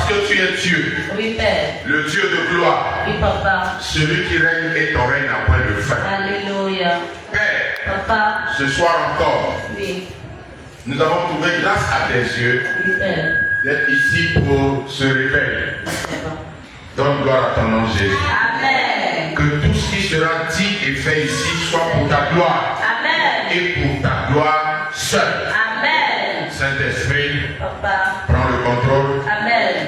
que tu es Dieu, Oui, Père. le Dieu de gloire, Oui, Papa. celui qui règne et ton règne n'a point de fin. Alléluia. Père, Papa. ce soir encore, Oui. nous avons trouvé grâce à tes yeux Oui, Père. d'être ici pour ce réveil. Papa. Donne gloire à ton nom Jésus. Amen. Que tout ce qui sera dit et fait ici soit pour ta gloire Amen. et pour ta gloire seule. Amen. Saint-Esprit, Papa. prends le contrôle Amen.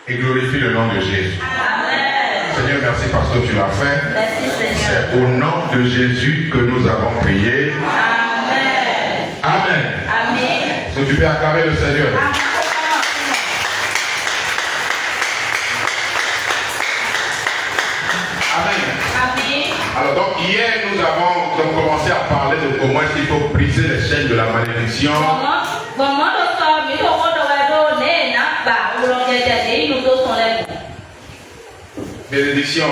et glorifie le nom de Jésus. Amen. Seigneur, merci parce que tu l'as fait. Merci, Seigneur. C'est au nom de Jésus que nous avons prié. Amen. Amen. Amen. Est-ce que tu peux acclamer le Seigneur? Amen. Amen. Alors donc hier nous avons commencé à parler de comment il faut briser les chaînes de la malédiction. Bénédiction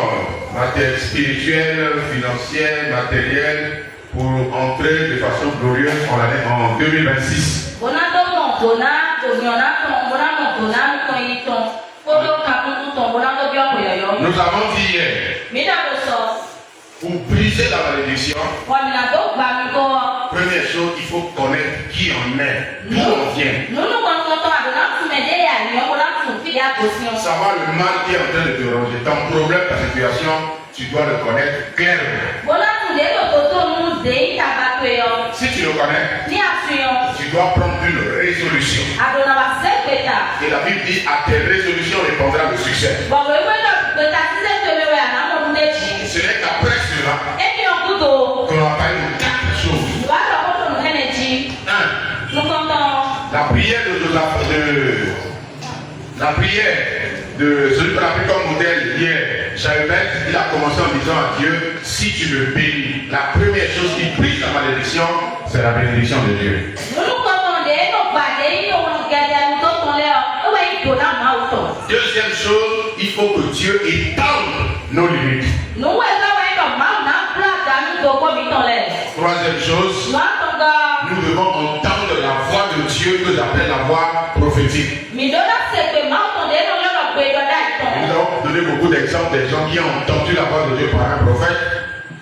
spirituelle, financière, matérielle, pour entrer de façon glorieuse en l'année en 2026. Nous avons dit hier, pour briser la malédiction, première chose, il faut connaître qui on est, d'où on vient. Savoir le mal qui est en train de te ranger. Ton problème, ta situation, tu dois le connaître clairement. Si tu le connais, tu dois prendre une résolution. Et la Bible dit, à tes résolutions répondra le succès. Ce n'est qu'après cela qu'on va parler de quatre choses. 1. La prière de celui qu'on a pris comme modèle hier, Jaëbès, il a commencé en disant à Dieu, si tu me bénis, la première chose qui brise la malédiction, c'est la bénédiction de Dieu. Deuxième chose, il faut que Dieu étende nos limites. Troisième chose, nous devons entendre la voix de Dieu que j'appelle la voix prophétique. Nous avons donné beaucoup d'exemples des gens qui ont entendu la voix de Dieu par un prophète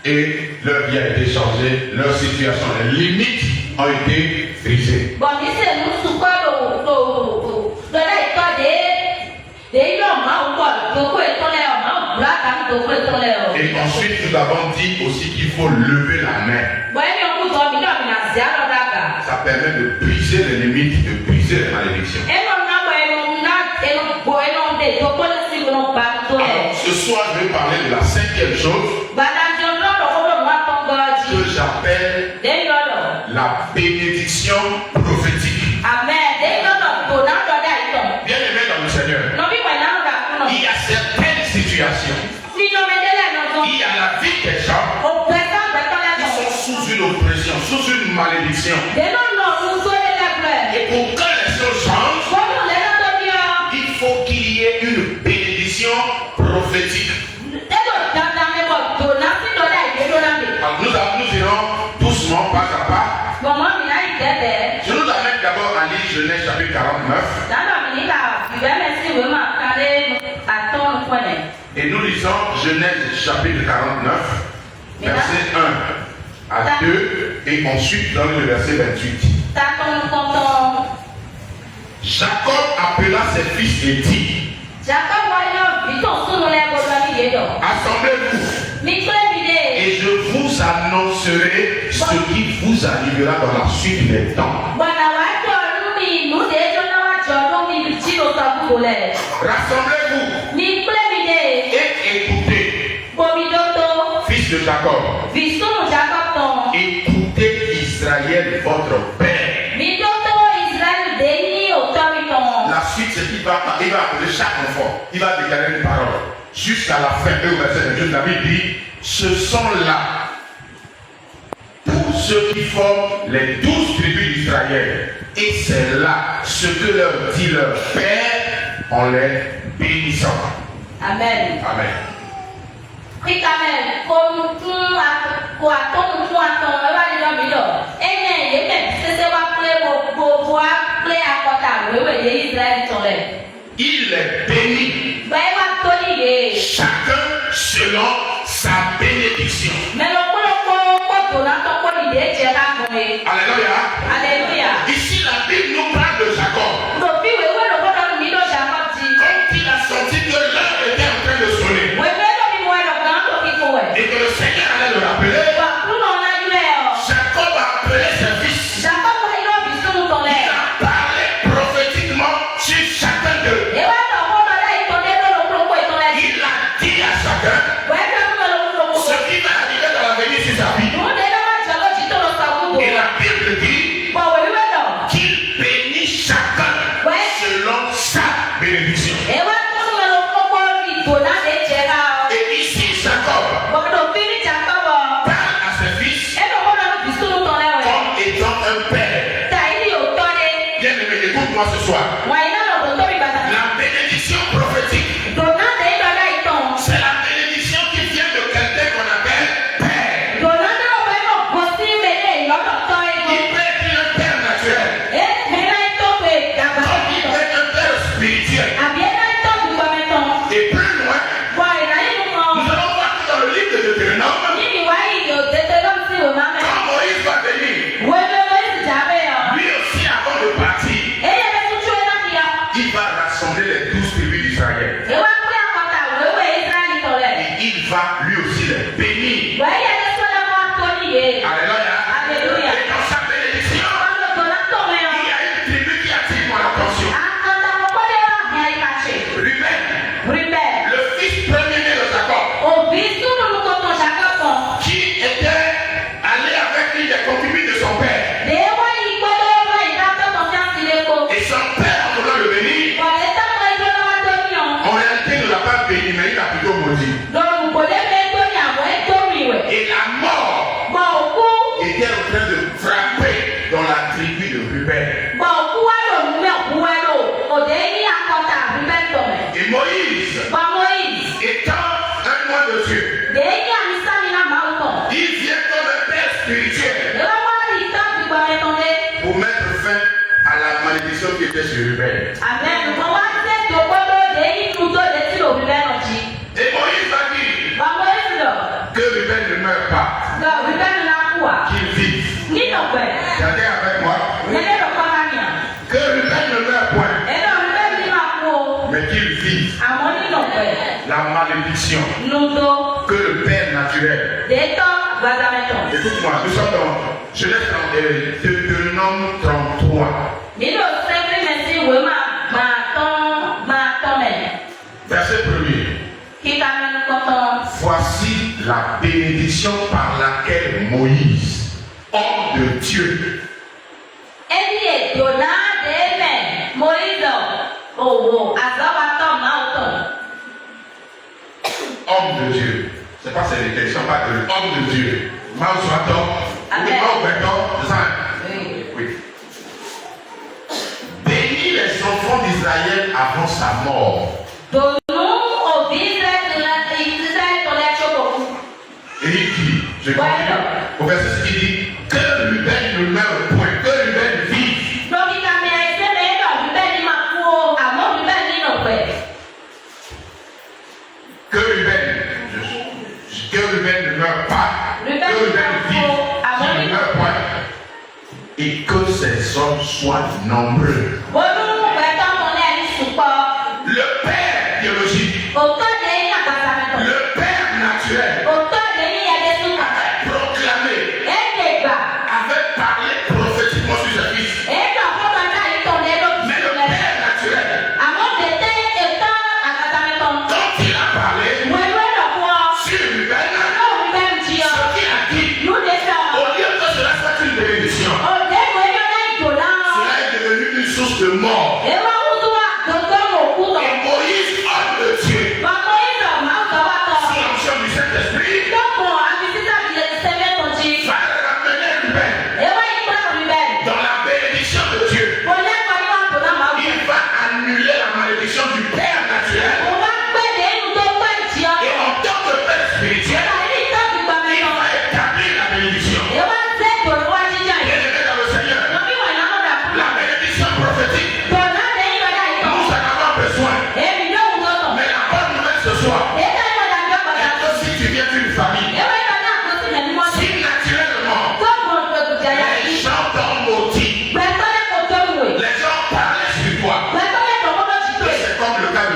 et leur vie a été changée, leur situation, les limites ont été brisées. Et ensuite, nous avons dit aussi qu'il faut lever la main. Ça permet de briser les limites, de briser les malédictions. Alors, ce soir, je vais parler de la cinquième chose que j'appelle la bénédiction prophétique. Bien aimé dans le Seigneur, il y a certaines situations, il y a la vie des gens qui sont sous une oppression, sous une malédiction. Et pour que les choses changent, il faut qu'il y ait une bénédiction prophétique. Alors nous irons doucement, pas à pas. Je nous amène d'abord à lire Genèse chapitre 49. Et nous lisons Genèse chapitre 49, verset 1 à 2, et ensuite dans le verset 28. Jacob appela ses fils et dit, assemblez-vous, et je vous annoncerai ce qui vous arrivera dans la suite des temps. Rassemblez-vous et écoutez, fils de Jacob, écoutez Israël, votre père. La suite, c'est qu'il va appeler chaque enfant, il va déclarer une parole. Jusqu'à la fin, au verset 22, la Bible dit, ce sont là pour ceux qui forment les 12 tribus d'Israël. Et c'est là ce que leur dit leur père en les bénissant. Amen. Amen. il est béni. Chacun selon sa bénédiction. Alléluia. Ici, la Bible nous parle de Jacob. Quand il a senti que l'heure était en train de sonner et que le Seigneur allait le rappeler, Jacob a appelé ses fils. Il a parlé prophétiquement sur chacun d'eux. Il a dit à chacun ce qui va arriver dans l'avenir sur sa vie. Et la Bible dit qu'il bénit chacun selon sa bénédiction. Et ici, Jacob parle à ses fils comme étant un père. Bien aimé, écoute-moi ce soir. La bénédiction prophétique, c'est la bénédiction qui vient de quelqu'un qu'on appelle père. Il peut être un père naturel, comme il peut être un père spirituel. Et plus loin, nous allons voir que dans le livre de Deutéronome, quand Moïse va venir, lui aussi avant de partir, il va rassembler les 12 tribus d'Israël. Et il va lui aussi les bénir. Alléluia. Et dans sa bénédiction, il y a une tribu qui attire mon attention. Ruben, le fils premier-né de Jacob, qui était allé avec lui des concubines de son père. Et son père, en voulant le bénir, en réalité ne l'a pas béni, mais il l'a plutôt maudit. Et la mort était en train de frapper dans la tribu de Ruben. Et Moïse, étant un homme de Dieu, il vient comme un père spirituel pour mettre fin à la malédiction qui était sur Ruben. Et Moïse va dire que Ruben ne meurt pas, qu'il vive. Regardez avec moi. Que Ruben ne meurt point, mais qu'il vive. La malédiction que le père naturel. Écoute-moi, nous sommes dans Genèse Deutéronome 33. Verset 1er. Voici la bénédiction par laquelle Moïse, homme de Dieu, homme de Dieu. C'est pas cette question, pas de homme de Dieu. Oui. Bénis les enfants d'Israël avant sa mort. Et il dit, je continue, au verset 6, il dit que Ruben ne meure point, que Ruben vive. Que Ruben ne meure pas, que Ruben vive, qu'il ne meure point, et que ses hommes soient nombreux. Le père biologique, le père naturel, avait proclamé, avait parlé prophétiquement sur ses fils. Mais le père naturel, quand il a parlé sur Ruben, ce qu'il a dit, au lieu que cela soit une bénédiction, cela est devenu une source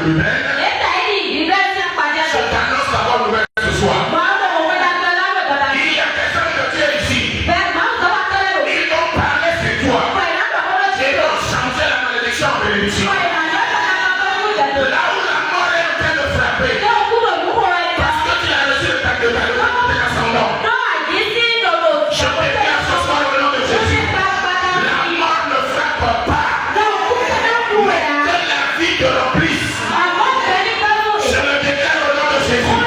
Ruben, je t'annonce la bonne nouvelle ce soir. Il y a quelqu'un de Dieu ici. Ils vont parler sur toi. Ils vont changer la malédiction en bénédiction. Là où la mort est en train de frapper, parce que tu as reçu le tac de ta ascendant. Je déclare ce soir au nom de Jésus. La mort ne frappe pas. Mais que la vie te remplisse. Je le déclare au nom de Jésus.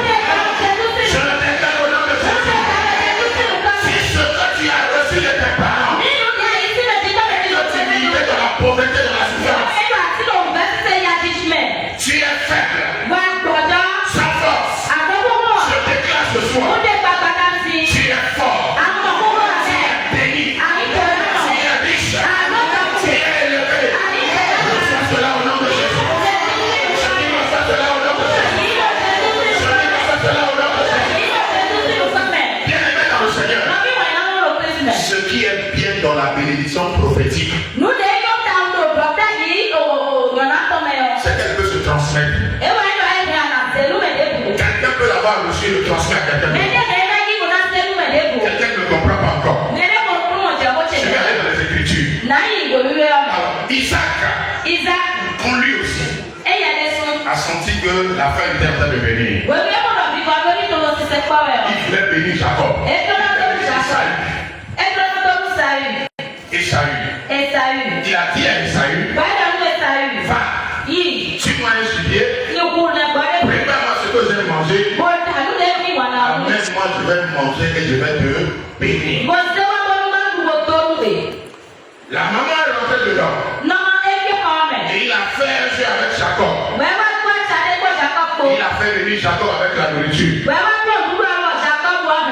Je le déclare au nom de Jésus. Si ce que tu as reçu de tes parents, que tu vivais dans la pauvreté, dans la souffrance, tu es faible, sans force. Je déclare ce soir, tu es fort, tu es béni, tu es riche, tu es élevé. Reçois cela au nom de Jésus. Je dis reçois cela au nom de Jésus. Je dis reçois cela au nom de Jésus. Bien-aimé dans le Seigneur, ce qui est bien dans la bénédiction prophétique, c'est qu'elle peut se transmettre. Quelqu'un peut l'avoir reçu et le transmettre à quelqu'un d'autre. Quelqu'un ne comprend pas encore. Je vais aller dans les Écritures. Alors, Isaac, pour lui aussi, a senti que la fin était en train de venir. Il voulait bénir Jacob. Esaü. Il a dit à Esaü, va, tue-moi un gibier, prépare-moi ce que j'ai mangé, amène-moi, je vais manger et je vais te bénir. La maman est rentrée dedans et il a fait un jeu avec Jacob. Il a fait venir Jacob avec la nourriture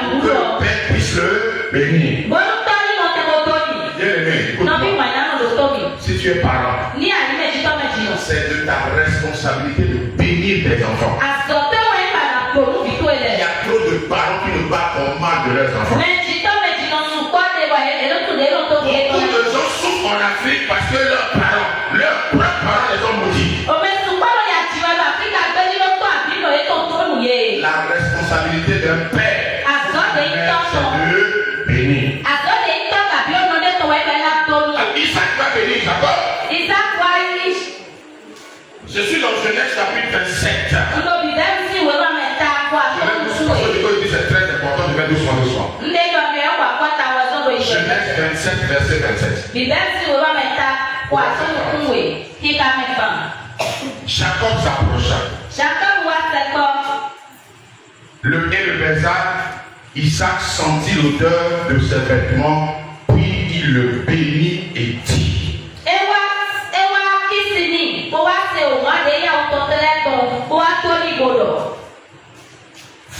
pour que le père puisse le bénir. Bien-aimé, écoute-moi. Si tu es parent, c'est de ta responsabilité de bénir tes enfants. Il y a trop de parents qui ne battent au mal de leurs enfants. Beaucoup de gens souffrent en Afrique parce que leurs propres parents les ont maudits. La responsabilité d'un père, c'est de bénir. Isaac va bénir Jacob. Je suis dans Genèse chapitre 27. C'est très important de mettre doucement. Genèse 27, verset 27. Jacob s'approcha. Et le baisa. Isaac sentit l'odeur de ses vêtements, puis il le bénit et dit.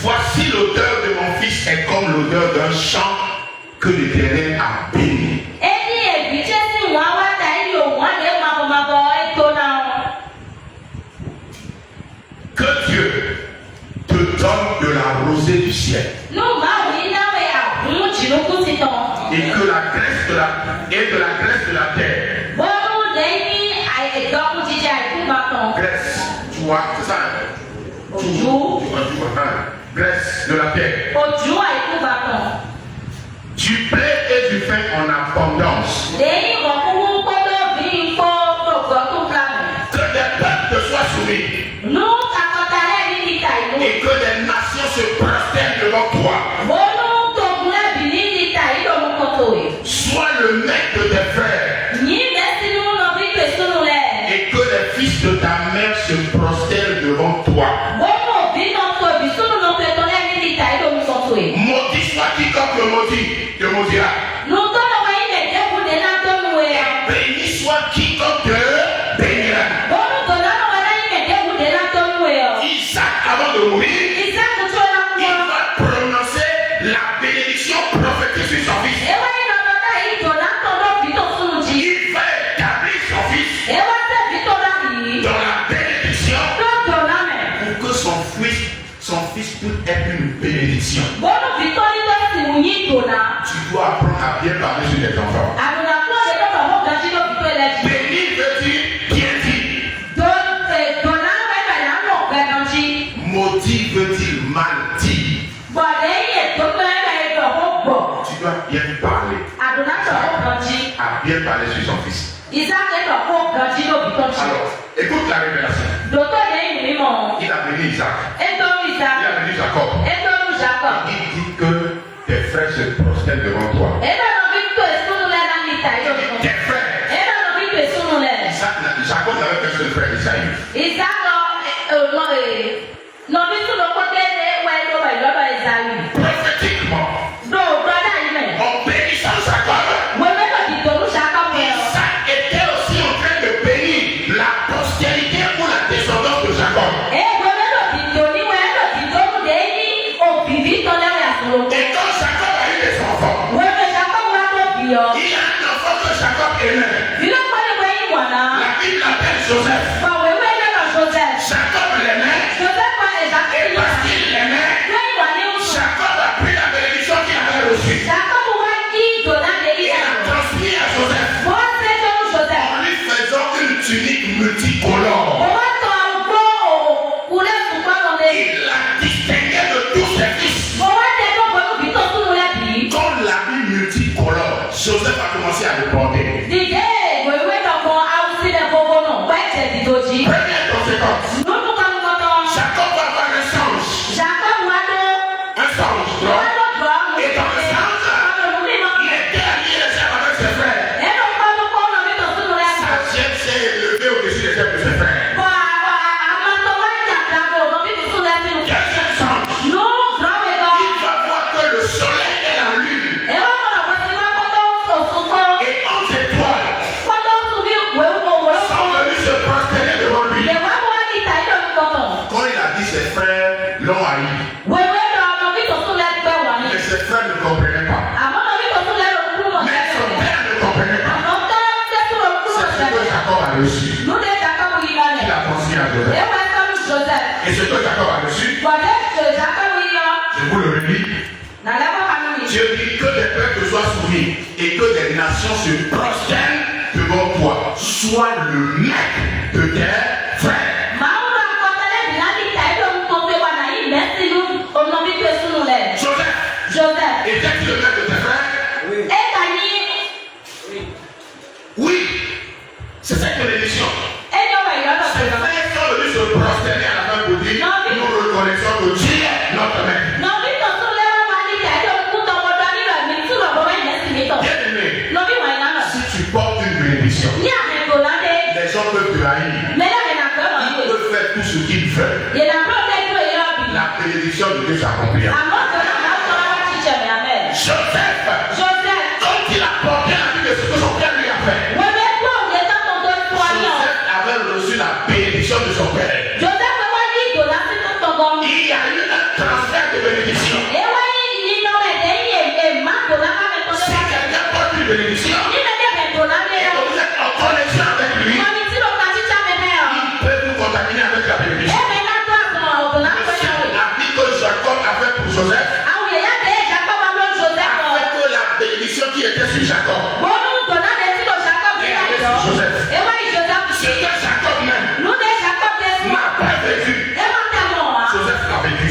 Voici l'odeur de mon fils est comme l'odeur d'un champ que l'Éternel a béni. Que Dieu te donne de la rosée du ciel. Et que la graisse de la terre. Graisse, tu vois, c'est ça. Tu vois, graisse de la terre. Du blé et du pain en abondance. Que des peuples te soient soumis. Et que des nations se prosternent devant toi. Sois le maître de tes frères. Et que les fils de ta mère se prosternent devant toi. Maudit soit quiconque le maudit, te maudira. Béni soit quiconque te bénira. Isaac, avant de mourir, il va prononcer la bénédiction prophétique sur son fils. Il va établir son fils dans la bénédiction pour que son fils puisse être une bénédiction. Tu dois apprendre à bien parler sur tes enfants. Béni veut dire bien dit. bien parlé sur son fils. Isaac est encore grandi au buton. Alors, écoute la révélation. Docteur est une maman. Il a béni Isaac. Et donc Il Isaac. a béni Jacob. Et donc Jacob. Il dit que tes frères se prosternent devant toi. Et dans le but que ce nous l'a dans l'Italie. Tes frères. Et dans le but que ce nous l'a. Jacob n'avait qu'un seul frère, Isaïe. Isaac non, mais sur le côté de Isaïe. Prophétiquement, Donc, brother, il est. en bénissant Jacob, Isaac était aussi en train de bénir la postérité ou la descendance de Jacob. Et quand Jacob a eu des enfants, il y a un enfant que Jacob aimait. La Bible l'appelle Joseph. Jacob l'aimait. Et parce qu'il l'aimait, Jacob a pris la bénédiction qu'il avait reçue. Il a transmis à Joseph en lui faisant une tunique multicolore. Il la distinguait de tous ses fils. Quand l'habit multicolore, Joseph a commencé à le porter. Première conséquence, Jacob va avoir un songe. Un songe, donc. Et dans le songe, il était allié les uns avec ses frères. Sa chaîne s'est élevée au-dessus des chefs de ses frères. Deuxième songe, il va voir que le soleil et la lune et 11 étoiles sont venus se prosterner devant lui. Quand il a dit ses frères l'ont haï, mais ses frères ne comprenaient pas. Mais son père ne comprenait pas. C'est ce que Jacob a reçu. Il a transmis à Joseph. Et ce que Jacob a reçu, je vous le redis, Dieu dit que les peuples soient soumis et que des nations se prosternent devant toi. Sois le maître de tes frères. Joseph, était-il le maître de tes frères? Oui. C'est cette bénédiction. Ses frères sont venus se prosterner à la main pour dire nous reconnaissons que Dieu est notre maître. Bien-aimé, si tu portes une bénédiction, les gens peuvent te haïr. Ils peuvent faire tout ce qu'ils veulent. La bénédiction de Dieu s'accomplira. Joseph, quand il a porté la vie de ce que son père lui a fait, Joseph avait reçu la bénédiction de son père. Il y a eu un transfert de bénédiction. Si quelqu'un porte une bénédiction, et que vous êtes en connexion avec lui, il peut vous contaminer avec la bénédiction. L'habit que Jacob a fait pour Joseph, avec la bénédiction qui était sur Jacob, Joseph. Ce que Jacob même n'a pas vécu, Joseph l'a vécu.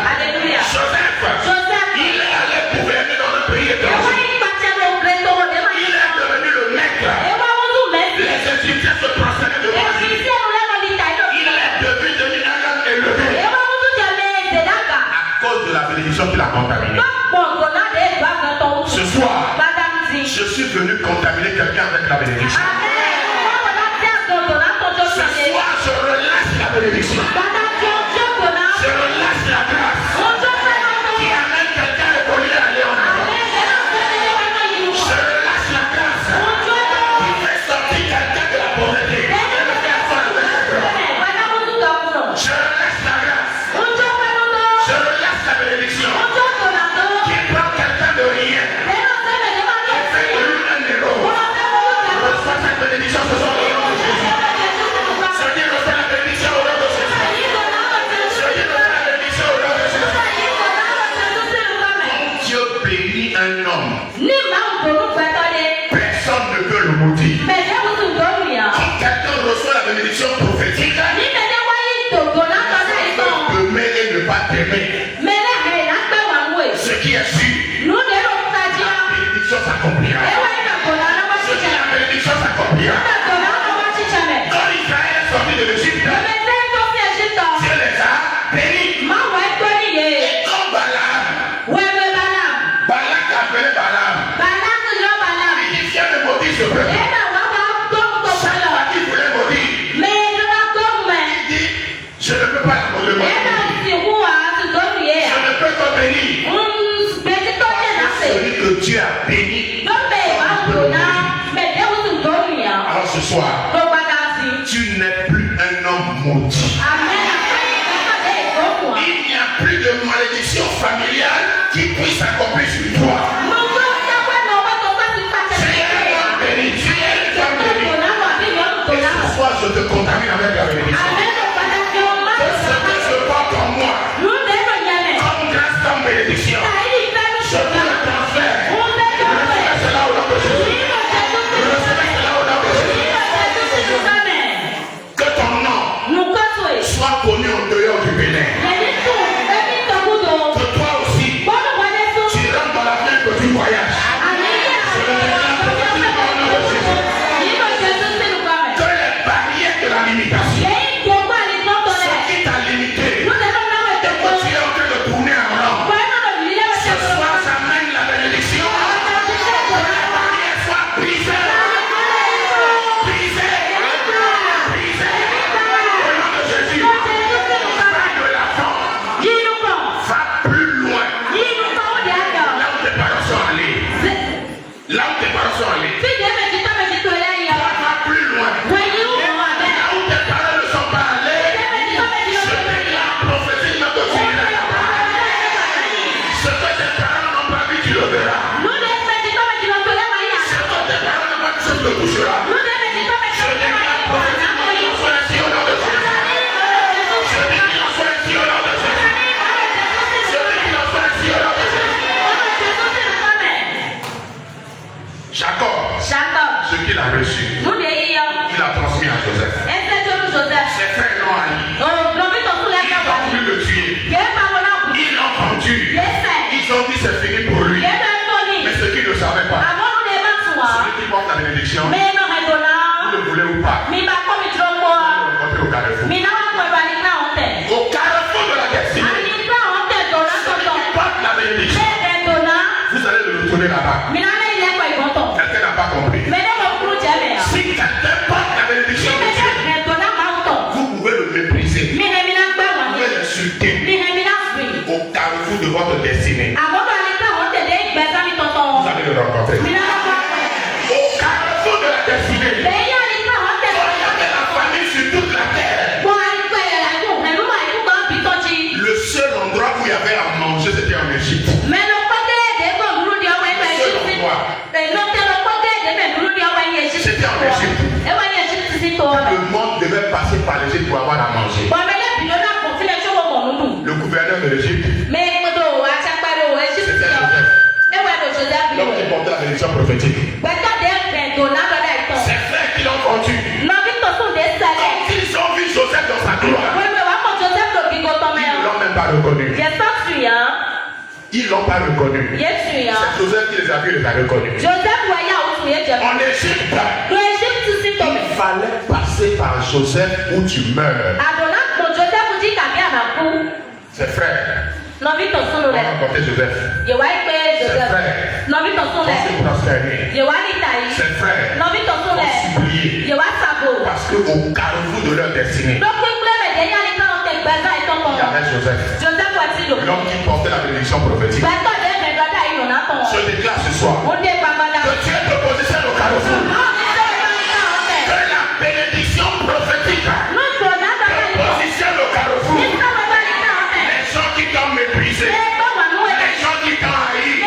Alléluia. Joseph, il est allé gouverner dans le pays étranger. Il est devenu le maître. Les Égyptiens se prosternaient devant lui. Il est devenu un homme élevé à cause de la bénédiction qu'il a contaminée. Ce soir, je suis venu contaminer quelqu'un avec la bénédiction. Ce soir, je relâche la bénédiction. Je relâche la grâce qui amène quelqu'un de collier à aller en avant. Je relâche la grâce qui fait sortir quelqu'un de la pauvreté et le faire faire le maître. Je relâche la grâce. Je relâche la bénédiction qui prend quelqu'un de rien et fait de lui un héros. Reçois cette bénédiction ce soir au nom de Jésus. Seigneur, reçois la bénédiction au nom de Jésus. Seigneur, reçois la bénédiction au nom de Jésus. Quand Dieu bénit un homme, personne ne peut le maudire. Quand quelqu'un reçoit la bénédiction prophétique, personne ne peut m'aimer et ne pas t'aimer. Ce qui est sûr, la bénédiction s'accomplira. de l'Égypte, Dieu les a bénis. Et comme Balak appelait Balaam, il dit viens me maudire ce peuple. Chaque qui voulait maudire, il dit je ne peux pas la maudire. Je ne peux pas bénir. Celui que Dieu a béni. Alors ce soir, tu n'es plus un homme maudit. Il n'y a plus de malédiction familiale qui puisse s'accomplir sur toi. Tu es un homme béni. Tu es un homme béni. Et ce soir, je te contamine avec la bénédiction. Que ce que je porte en moi, comme grâce comme bénédiction, je te le transfère. Recevez cela au nom de Jésus. Recevez cela au nom de Jésus. Que ton nom soit connu en dehors du Bénin. Que toi aussi, tu rentres dans l'avion que tu voyages. Je le déclare prophétiquement au nom de Jésus. Que les barrières de la limitation, ce qui t'a limité, et que tu es en train de tourner en rond, ce soir j'amène la bénédiction. Que la barrière soit brisée. Brisée. Brisée. Au nom de Jésus. Va de l'avant. Va plus loin. Là où tes parents sont allés. Là où tes parents sont allés. Va plus loin. Là où tes parents ne sont pas allés. Je déclare prophétiquement que tu iras là-bas. Ce que tes parents n'ont pas vu, tu le verras. Ce que tes parents n'ont pas vu, tu le toucheras. Je déclare prophétiquement qu'il en soit ainsi au nom de Jésus. Je dis qu'il en soit ainsi au nom de Jésus. Je dis qu'il en soit ainsi au nom de Jésus. Jacob, ce qu'il a reçu, il a transmis à Joseph. Ses frères l'ont haï. Ils ont voulu le tuer. Ils l'ont pendu. Ils ont dit c'est fini pour lui. Mais ce qu'ils ne savaient pas, celui qui porte la bénédiction, vous le voulez ou pas, vous le rencontrez au carrefour. Au carrefour de la destinée, celui qui porte la bénédiction, vous allez le retourner là-bas. Quelqu'un n'a pas compris. Si quelqu'un porte la bénédiction de Dieu, vous pouvez le mépriser, vous pouvez l'insulter au carrefour de votre destinée. Vous allez le rencontrer. Au carrefour de la destinée, regardez la famille sur toute la terre. Le seul endroit où il y avait à manger, c'était en Égypte. C'était en Égypte. Le monde devait passer par l'Égypte pour avoir à manger. Le gouverneur de l'Égypte, c'était Joseph. L'homme qui portait la bénédiction prophétique. Ses frères qui l'ont vendu. Quand ils ont vu Joseph dans sa gloire, ils ne l'ont même pas reconnu. Ils ne l'ont pas reconnu. C'est Joseph qui les a vus, les a reconnus. En Égypte, il fallait passer par Joseph où tu meurs. Ses frères ont rencontré Joseph. Ses frères ont se prosterné. Ses frères ont supplié. Parce qu'au carrefour de leur destinée, il y avait Joseph. L'homme qui portait la bénédiction prophétique. Je déclare ce soir que Dieu te positionne au carrefour. Que la bénédiction prophétique te positionne au carrefour. Les gens qui t'ont méprisé, les gens qui t'ont haï, ils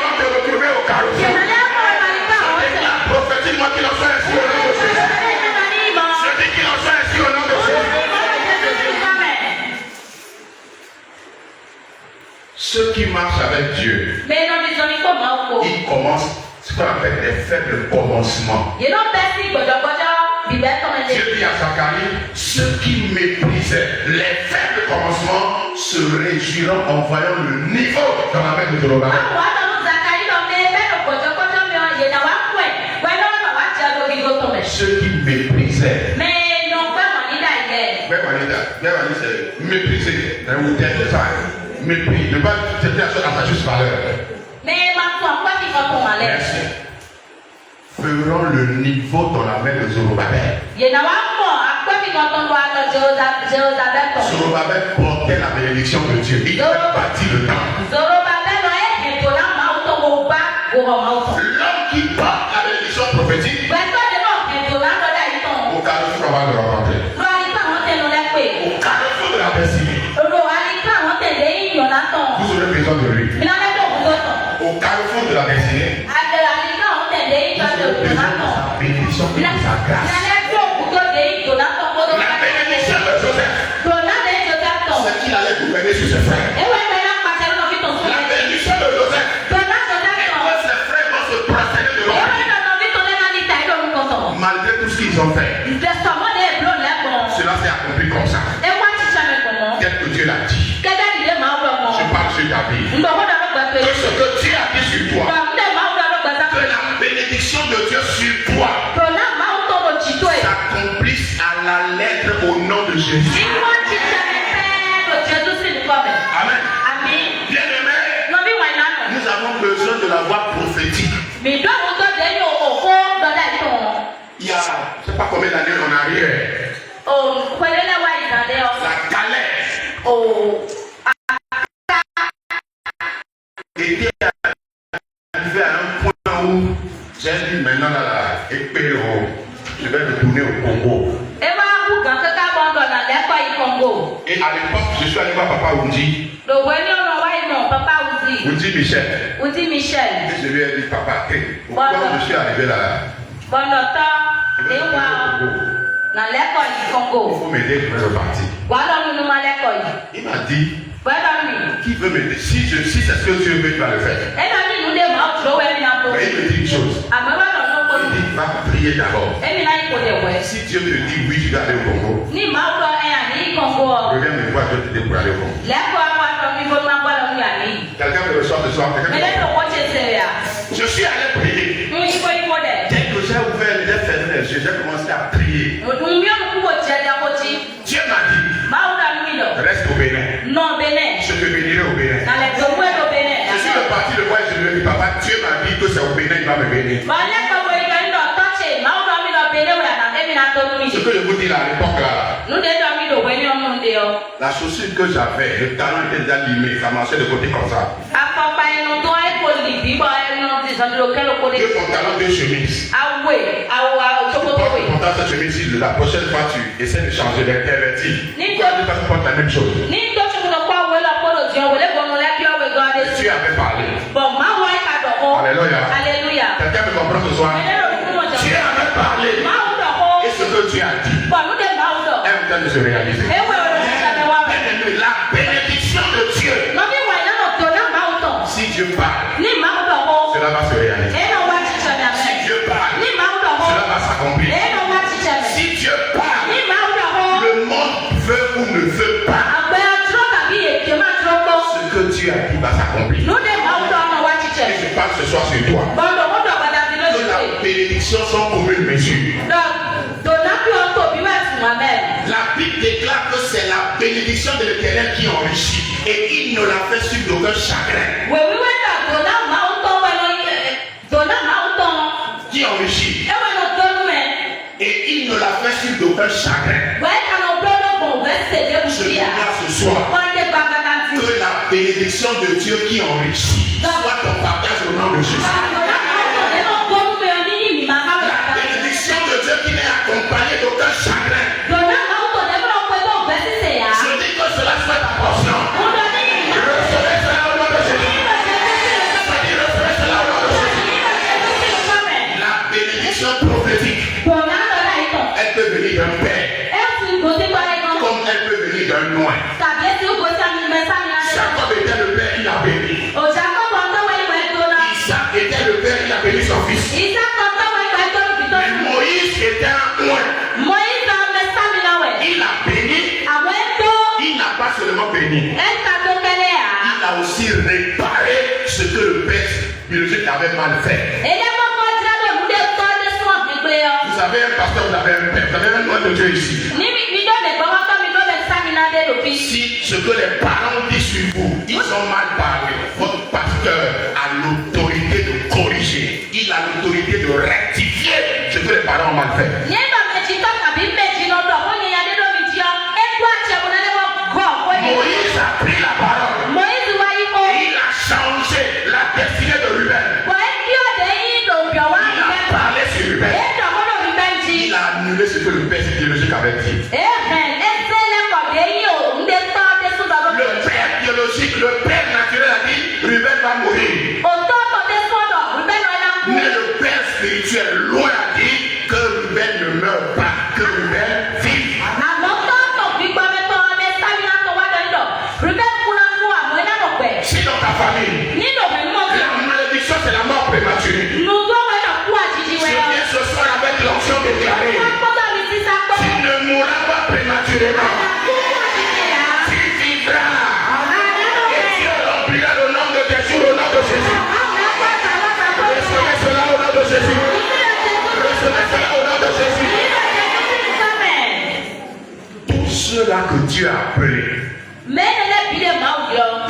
vont te retrouver au carrefour. Je déclare prophétiquement qu'il en soit ainsi au nom de Jésus. Je dis qu'il en soit ainsi au nom de Jésus. Ceux qui marchent avec Dieu, ils commencent ce qu'on appelle des faibles commencements. Dieu dit à Zacharie, ceux qui méprisaient les faibles commencements se réjouiront en voyant le niveau dans la main de Zorobabel. Ceux qui méprisaient c'est mépriser. Mépris. Ne pas accepter à sa juste valeur. Mais maintenant, quoi qu'il faut qu'on allait? Merci. Ferons le niveau dans la main de Zorobabel. Zorobabel portait la bénédiction de Dieu. Il a bâti le temple. L'homme qui porte la bénédiction prophétique, au carrefour, on va le rencontrer. Au carrefour de la destinée, vous aurez besoin de lui. Au carrefour de la destinée, vous aurez besoin de sa bénédiction et de sa grâce. La bénédiction de Joseph, c'est qu'il allait gouverner sur ses frères. La bénédiction de Joseph, ses frères vont se prosterner devant lui. Malgré tout ce qu'ils ont fait, cela s'est accompli comme ça. Tel que Dieu l'a dit. Je parle sur ta vie. Que ce que Dieu a dit sur toi, que la bénédiction de Dieu sur toi s'accomplisse à la lettre au nom de Jésus. Amen. Bien-aimé, nous avons besoin de la voix prophétique. Il y a, je ne sais pas combien d'années en arrière, la galère était arrivée à un point où j'ai dit maintenant je vais retourner au Congo. Et à l'époque, je suis allé voir Papa Undi. Undi Michel. Et je lui ai dit, Papa, pourquoi je suis arrivé là? Il faut m'aider, je vais repartir. Il m'a dit, qui veut m'aider? Si c'est ce que Dieu veut, tu vas le faire. Mais il me dit une chose. Il dit, va prier d'abord. Si Dieu te dit oui, tu dois aller au Congo, reviens me voir, je vais t'aider pour aller au Congo. Quelqu'un me reçoit ce soir. Je suis allé prier. Dès que j'ai ouvert les yeux, fermé les yeux, j'ai commencé à prier. Dieu m'a dit, reste au Bénin. Je te bénirai au Bénin. Je suis reparti le voir et je lui ai dit, papa, Dieu m'a dit que c'est au Bénin, il va me bénir. Ce que je vous dis là à l'époque là, la chaussure que j'avais, le talon était déjà limé, ça marchait de côté comme ça. Deux pantalons, deux chemises. Tu portes cette chemise, la prochaine fois tu essaies de changer d'intervertir. Pourquoi tu portes la même chose? Tu avais parlé. Alléluia. Quelqu'un me comprend ce soir? Tu avais parlé. Et ce que tu as dit est en train de se réaliser. La bénédiction de Dieu. Si Dieu parle, cela va se réaliser. Si Dieu parle, cela va s'accomplir. Si Dieu parle, le monde veut ou ne veut pas, ce que Dieu a dit va s'accomplir. Et je parle ce soir sur toi. Que la bénédiction sans commune mesure. La Bible déclare que c'est la bénédiction de l'Éternel qui enrichit. Et il ne l'a fait sur d'aucun chagrin. Qui enrichit. Et il ne l'a fait sur d'aucun chagrin. Je dis ce soir que la bénédiction de Dieu qui enrichit soit ton partage au nom de Jésus. La bénédiction de Dieu qui n'est accompagnée d'aucun chagrin. Je dis que cela soit ta portion. Recevez cela au nom de Jésus. Recevez cela au nom de Jésus. La bénédiction prophétique, elle peut venir d'un père comme elle peut venir d'un noix. Jacob était le père, il a béni. Isaac était le père, il a béni son fils. Mais Moïse était un oint. Il a béni. Il n'a pas seulement béni. Il a aussi réparé ce que le père biologique avait mal fait. Vous avez un pasteur, vous avez un père, vous avez un nom de Dieu ici. Si ce que les parents disent sur vous, ils ont mal parlé, votre pasteur a l'autorité de corriger, il a l'autorité de rectifier ce que les parents ont mal fait. Moïse a pris la parole. Il a changé la destinée de Ruben. Il a parlé sur Ruben. Il a annulé ce que le père biologique avait dit. Le père biologique, le père naturel a dit Ruben va mourir. Mais le père spirituel, loin, a dit que Ruben ne meurt pas, que Ruben vive. Si dans ta famille, la malédiction c'est la mort prématurée. Je viens ce soir avec l'onction déclarée. Tu ne mourras pas prématurément. Tu vivras. Et Dieu remplira le nom de tes jours au nom de Jésus. Recevez cela au nom de Jésus. Recevez cela au nom de Jésus. Tous ceux-là que Dieu a appelés,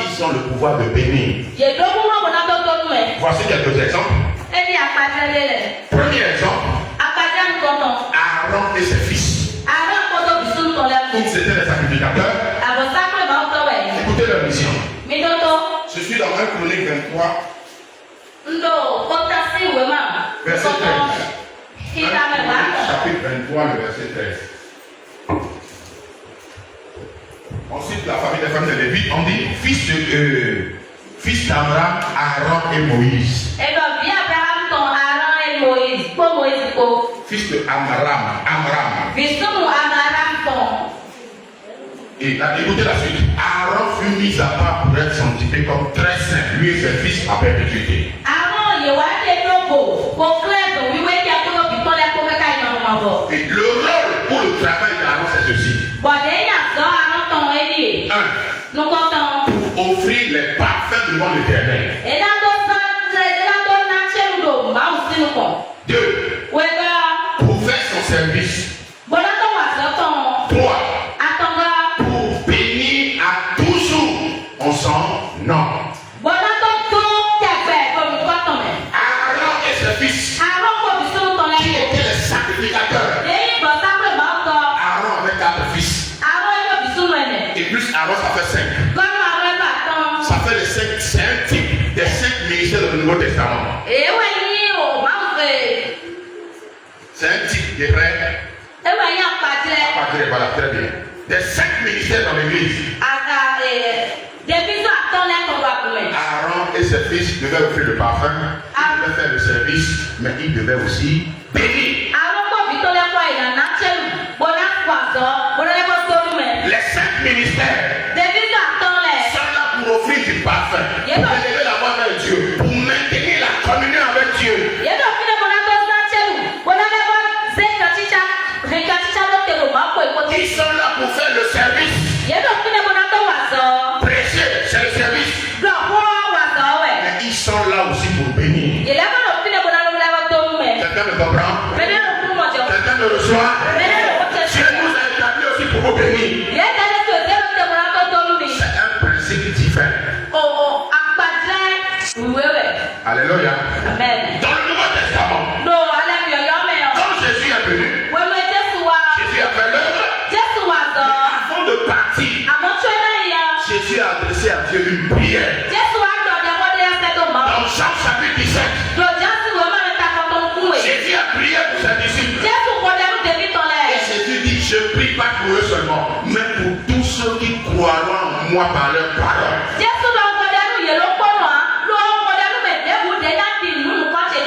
ils ont le pouvoir de bénir. Voici quelques exemples. Premier exemple, Aaron et ses fils. Ils étaient les sacrificateurs. Écoutez leur mission. Je suis dans 1 Chronique 23. Verset 13. Chapitre 23, le verset 13. Ensuite, la famille des femmes de Lévi, on dit fils d'Amram, Aaron et Moïse. Fils de Amram. Et là, écoutez la suite. Aaron fut mis à part pour être sanctifié comme très saint, lui et ses fils à perpétuité. Et le rôle pour le travail d'Aaron, c'est ceci. 1. Pour offrir les parfums devant l'Éternel. 2. Pour faire son service. 3. Pour bénir à toujours en son nom. Aaron et ses fils qui étaient les sacrificateurs. Aaron avait 4 fils. Et plus Aaron, ça fait 5. Ça fait les 5. C'est un type des 5 ministères du Nouveau Testament. C'est un type des frères. Voilà, très bien. Des 5 ministères dans l'église. Aaron et ses fils devaient offrir le parfum. Ils devaient faire le service, mais ils devaient aussi bénir. Les 5 ministères sont là pour offrir du parfum, pour élever la voix vers Dieu, pour maintenir la communion avec Dieu. Ils sont là pour faire le service. Prêcher, c'est le service. Mais ils sont là aussi pour bénir. Quelqu'un me comprend? Quelqu'un me reçoit? Dieu nous a établis aussi pour vous bénir. C'est un principe différent. Alléluia. Dans le Nouveau Testament, quand Jésus est venu, Jésus a fait l'œuvre. Avant de partir, Jésus a adressé à Dieu une prière. Dans Jean chapitre 17, Jésus a prié pour ses disciples. Et Jésus dit, je prie pas pour eux seulement, mais pour tous ceux qui croiront en moi par leur parole.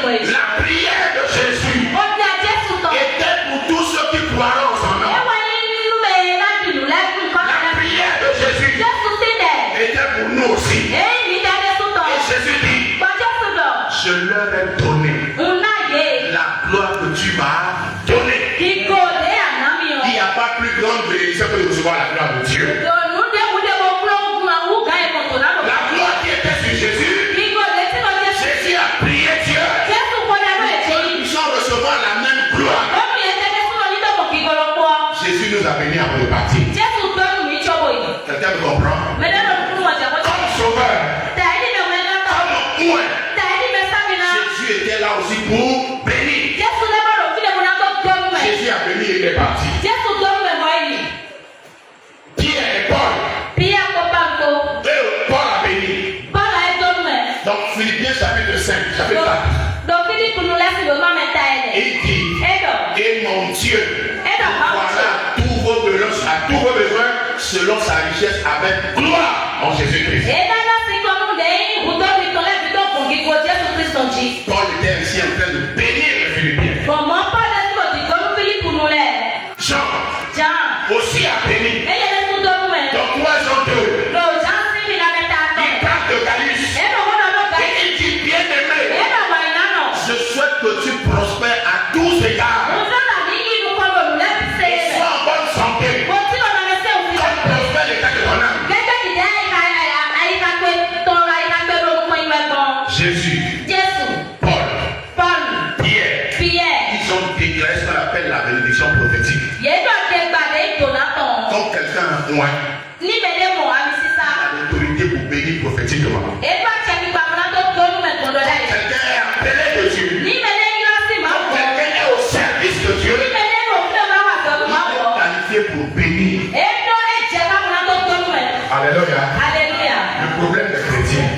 La prière de Jésus était pour tous ceux qui croiront en son nom. La prière de Jésus était pour nous aussi. Et Jésus dit, je leur ai donné la gloire que tu m'as donnée. Il n'y a pas plus grande bénédiction que de recevoir la gloire de Dieu. La gloire qui était sur Jésus, Jésus a prié Dieu que nous puissions recevoir la même gloire. Jésus nous a bénis avant de partir. Quelqu'un me comprend? Comme sauveur, comme oint, Jésus était là aussi pour bénir. Jésus a béni et il est parti. Pierre et Paul. Paul a béni. Donc Philippiens chapitre 5, chapitre 4. Il dit, et mon Dieu, voilà tous vos besoins selon sa richesse avec gloire en Jésus-Christ. Paul était ainsi en train de bénir les Philippiens. Jean aussi a béni. Donc moi Jean 2, il parle de Galice. Et il dit, bien aimé, je souhaite que tu prospères à tous égards. Et sois en bonne santé. Comme prospère l'état de ton âme. Jésus, Paul, Pierre, ils ont déclaré ce qu'on appelle la bénédiction prophétique. Quand quelqu'un a moins, il a l'autorité pour bénir prophétiquement. Quelqu'un est appelé de Dieu. Quelqu'un est au service de Dieu. Il est qualifié pour bénir. Alléluia. Le problème des chrétiens,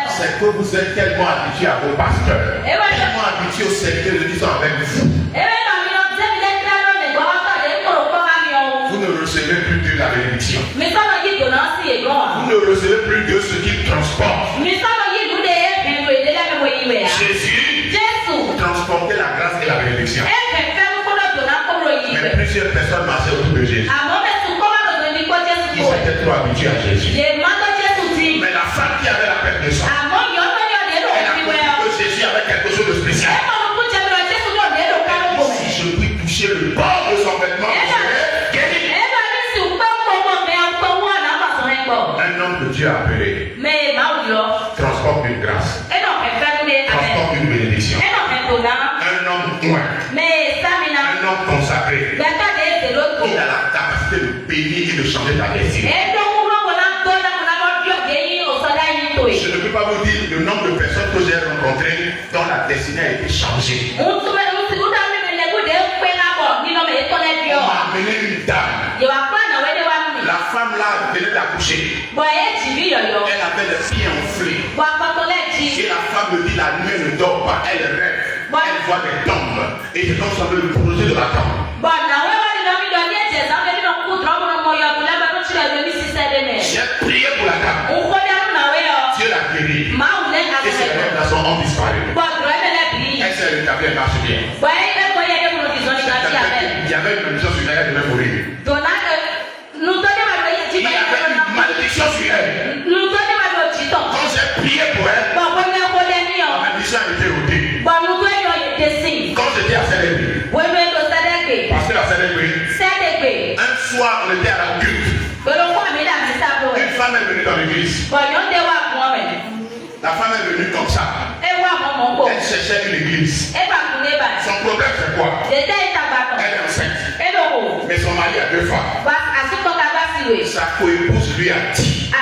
c'est que vous êtes tellement habitués à vos pasteurs, tellement habitués au secteur de disons avec vous. Vous ne recevez plus de la bénédiction. Vous ne recevez plus de ce qu'il transporte. Jésus transportait la grâce et la bénédiction. Mais plusieurs personnes marchaient autour de Jésus. Ils étaient trop habitués à Jésus. Mais la femme qui avait la perte de sang, elle a compris que Jésus avait quelque chose de spécial. Si je puis toucher le bord de son vêtement, je serai guéri. Un homme que Dieu a appelé transporte une grâce, transporte une bénédiction. Un homme loin, un homme consacré, il a la capacité de bénir et de changer ta destinée. Je ne peux pas vous dire le nombre de personnes que j'ai rencontrées dont la destinée a été changée. On m'a amené une dame. La femme là venait d'accoucher. Elle avait les pieds enflés. Et la femme me dit la nuit elle ne dort pas, elle rêve. Elle voit des tombes. Et c'est comme ça que le projet de la tombe. J'ai prié pour la dame. Dieu l'a guérie. Et ses rêves ont disparu. Elle s'est rétablie, elle marche bien. Il y avait une malédiction sur elle, elle devait mourir. Il y avait une malédiction sur elle. Quand j'ai prié pour elle, la malédiction a été ôtée. Quand j'étais à Sénégal, pasteur à Sénégal, un soir on était à la culte. Une femme est venue dans l'église. La femme est venue comme ça. Elle cherchait une église. Son problème c'est quoi? Elle est enceinte. Mais son mari a 2 femmes. Sa coépouse lui a dit,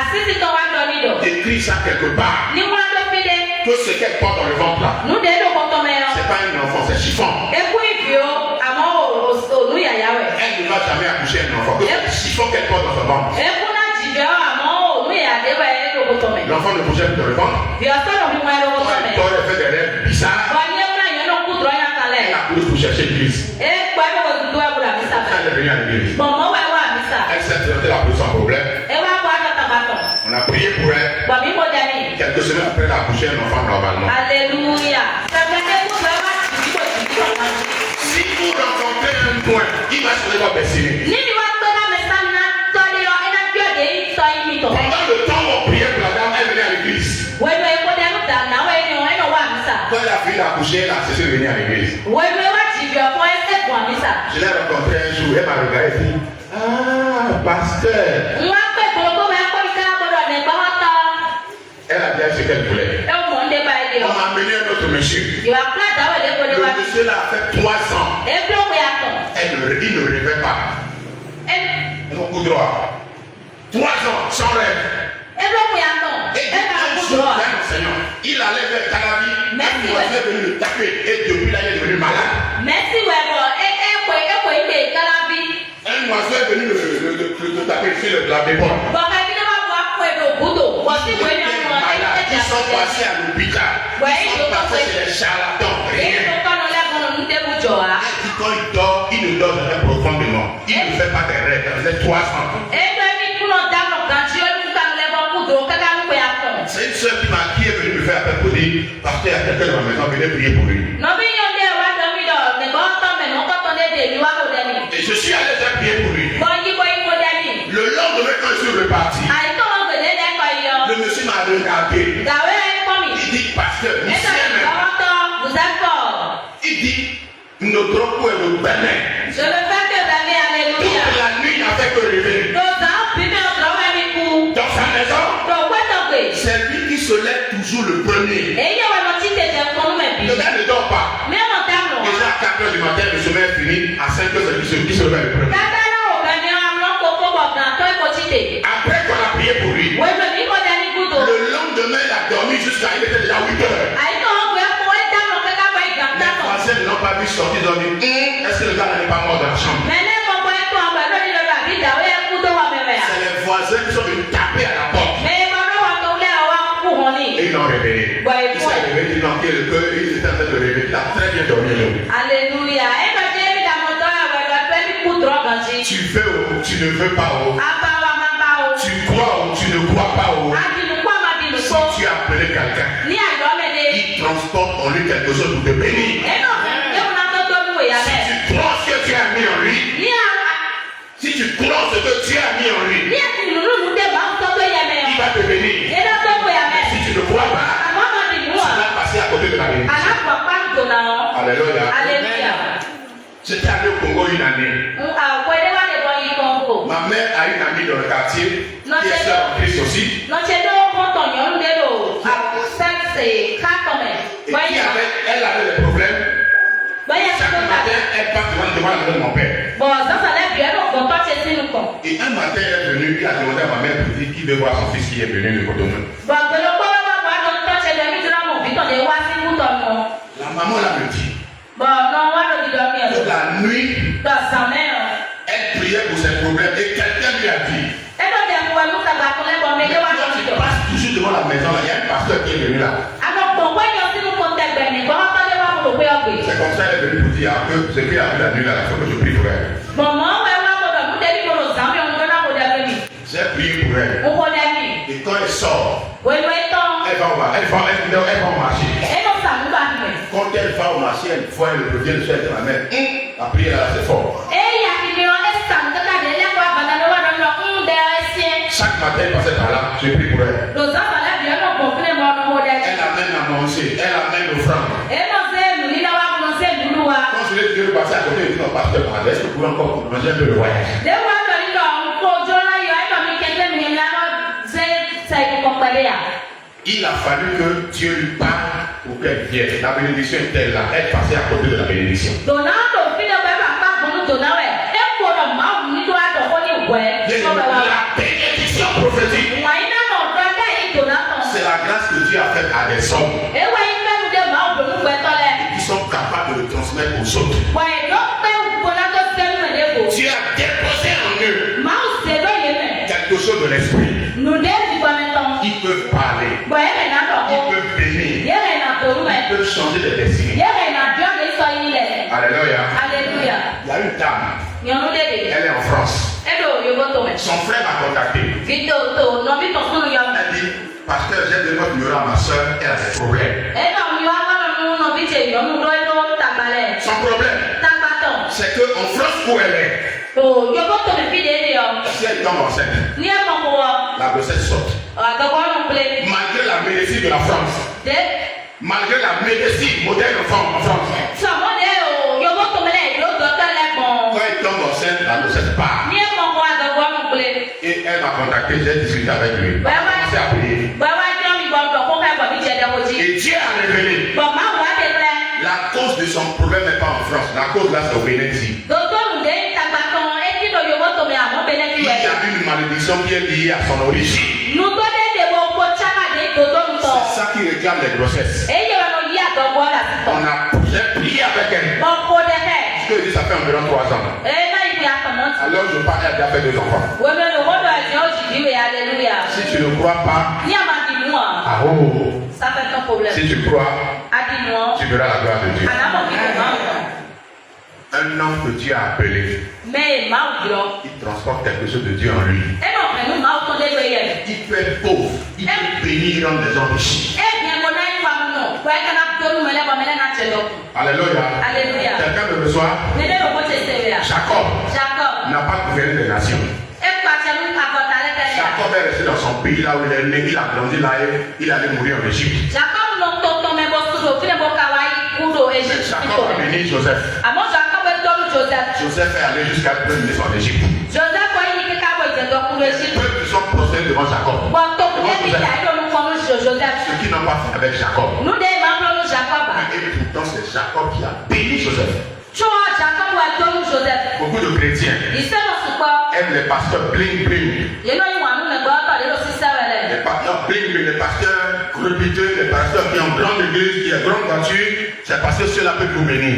écris ça quelque part, que ce qu'elle porte dans le ventre là, c'est pas un enfant, c'est chiffon. Elle ne va jamais accoucher un enfant. Le chiffon qu'elle porte dans son ventre. L'enfant ne bougeait plus dans le ventre. Elle fait des rêves bizarres. Elle a couru pour chercher l'église. Elle est venue à l'église. Elle s'est présentée là pour son problème. On a prié pour elle. Quelques semaines après, elle a accouché un enfant normalement. Alléluia. Si vous rencontrez un point, il va changer votre destinée. Pendant le temps où on priait pour la dame, elle venait à l'église. Quand elle a fini d'accoucher, elle a cessé de venir à l'église. Je l'ai rencontrée un jour, elle m'a regardé et dit, ah, pasteur. Elle a dit ce qu'elle voulait. On m'a amené un autre monsieur. Le monsieur là a fait 3 ans. Il ne rêvait pas. Mon coup droit. 3 ans sans rêve. Et donc, il y a non. Et un jour, un enseignant, il allait vers Calabi, un oiseau est venu le taper et depuis là, il est devenu malade. Merci, ouais, bon. Un oiseau est venu le taper sur la béton. Ils sont passés à l'hôpital. Ils sont passés chez les charlatans. Rien. Quand il dort, il ne dort jamais profondément. Il ne fait pas des rêves. Il a 3 ans. C'est une soeur qui est venue me faire appel pour dire, parce qu'il y a quelqu'un dans ma maison, venez prier pour lui. Et je suis allé faire prier pour lui. Le lendemain, quand je suis reparti, le monsieur m'a regardé. Il dit, pasteur, vous êtes fort. Il dit, notre coup est le bénin. Je ne fais que d'aller, alléluia. Toute la nuit, il n'a fait que rêver. Dans sa maison, c'est lui qui se lève toujours le premier. Le gars ne dort pas. Déjà à 4 h du matin, le sommeil est fini. À 5 h, c'est lui qui se lève le premier. Après qu'on a prié pour lui, le lendemain, il a dormi jusqu'à il était déjà 8 h. Les Français n'ont pas vu sortir, ils ont dit, est-ce que le gars n'est pas mort dans la chambre? C'est les voisins qui sont venus taper à la porte. Et ils l'ont réveillé. Il s'est réveillé, il manquait le cœur, il était en train de réveiller. Il a très bien dormi. Alléluia. Tu veux ou tu ne veux pas. Tu crois ou tu ne crois pas. Si tu as appelé quelqu'un, il transporte en lui quelque chose pour te bénir. Si tu crois ce que tu as mis en lui, si tu crois ce que tu as mis en lui, il va te bénir. Si tu ne crois pas, tu vas passer à côté de la bénédiction. Alléluia. J'étais allé au Congo une année. Ma mère a une amie dans le quartier qui est sœur en Christ aussi. Et elle avait des problèmes. Chaque matin, elle passe devant la maison de mon père. Et un matin, elle est venue, il a demandé à ma mère pour dire qu'il veut voir son fils qui est venu de Cotonou. La maman l'a me dit. Toute la nuit, elle priait pour ses problèmes et quelqu'un lui a dit. Tu passes toujours devant la maison, il y a un pasteur qui est venu là. C'est comme ça qu'elle est venue pour dire que ce qu'il a vu la nuit là, il faut que je prie pour elle. J'ai prié pour elle. Et quand elle sort, elle va au marché. Quand elle va au marché, elle voit le revient de cette ma mère. La prière là, c'est fort. Chaque matin, elle passait par là, je prie pour elle. Elle amène à manger, elle amène l'offrande. Quand je l'ai dit de passer à côté, il dit non, pasteur, est-ce que vous pouvez encore manger un peu le voyage? Il a fallu que Dieu lui parle pour qu'elle vienne. La bénédiction était là, elle passait à côté de la bénédiction. La bénédiction prophétique, c'est la grâce que Dieu a faite à des hommes qui sont capables de le transmettre aux autres. Dieu a déposé en eux quelque chose de l'esprit. Ils peuvent parler, ils peuvent bénir, ils peuvent changer de destinée. Alléluia. Il y a une dame, elle est en France. Son frère m'a contacté. Elle dit, pasteur, j'ai donné votre numéro à ma soeur, elle a des problèmes. Son problème, c'est qu'en France où elle est, si elle tombe enceinte, la grossesse saute. Malgré la médecine de la France, malgré la médecine moderne en France, quand elle tombe enceinte, la grossesse part. Et elle m'a contacté, j'ai discuté avec lui. Elle a commencé à prier. Et Dieu a révélé. La cause de son problème n'est pas en France. La cause là, c'est au Bénin ici. Il y a une malédiction qui est liée à son origine. C'est ça qui réclame les grossesses. On a prié avec elle. Ce que dit, ça fait environ 3 ans. Alors je parlais à déjà fait 2 enfants. Si tu ne crois pas, ah oh, ça fait ton problème. si tu crois, tu verras la gloire de Dieu. Un homme que Dieu a appelé, il transporte quelque chose de Dieu en lui. Il peut être pauvre, il peut bénir dans des enrichis. Alléluia. Quelqu'un me reçoit. Jacob n'a pas gouverné des nations. Jacob est resté dans son pays là où il est né, il a grandi là et il allait mourir en Égypte. Jacob a béni Joseph. Joseph est allé jusqu'à mener en Égypte. Les peuples sont prostrés devant Jacob. Ce qu'ils n'ont pas fait avec Jacob. Et pourtant c'est Jacob qui a béni Joseph. Beaucoup de chrétiens aiment les pasteurs bling bling. Les pasteurs bling bling, les pasteurs crépiteux, les pasteurs qui ont grande église, qui ont grande voiture, c'est parce que cela peut vous bénir.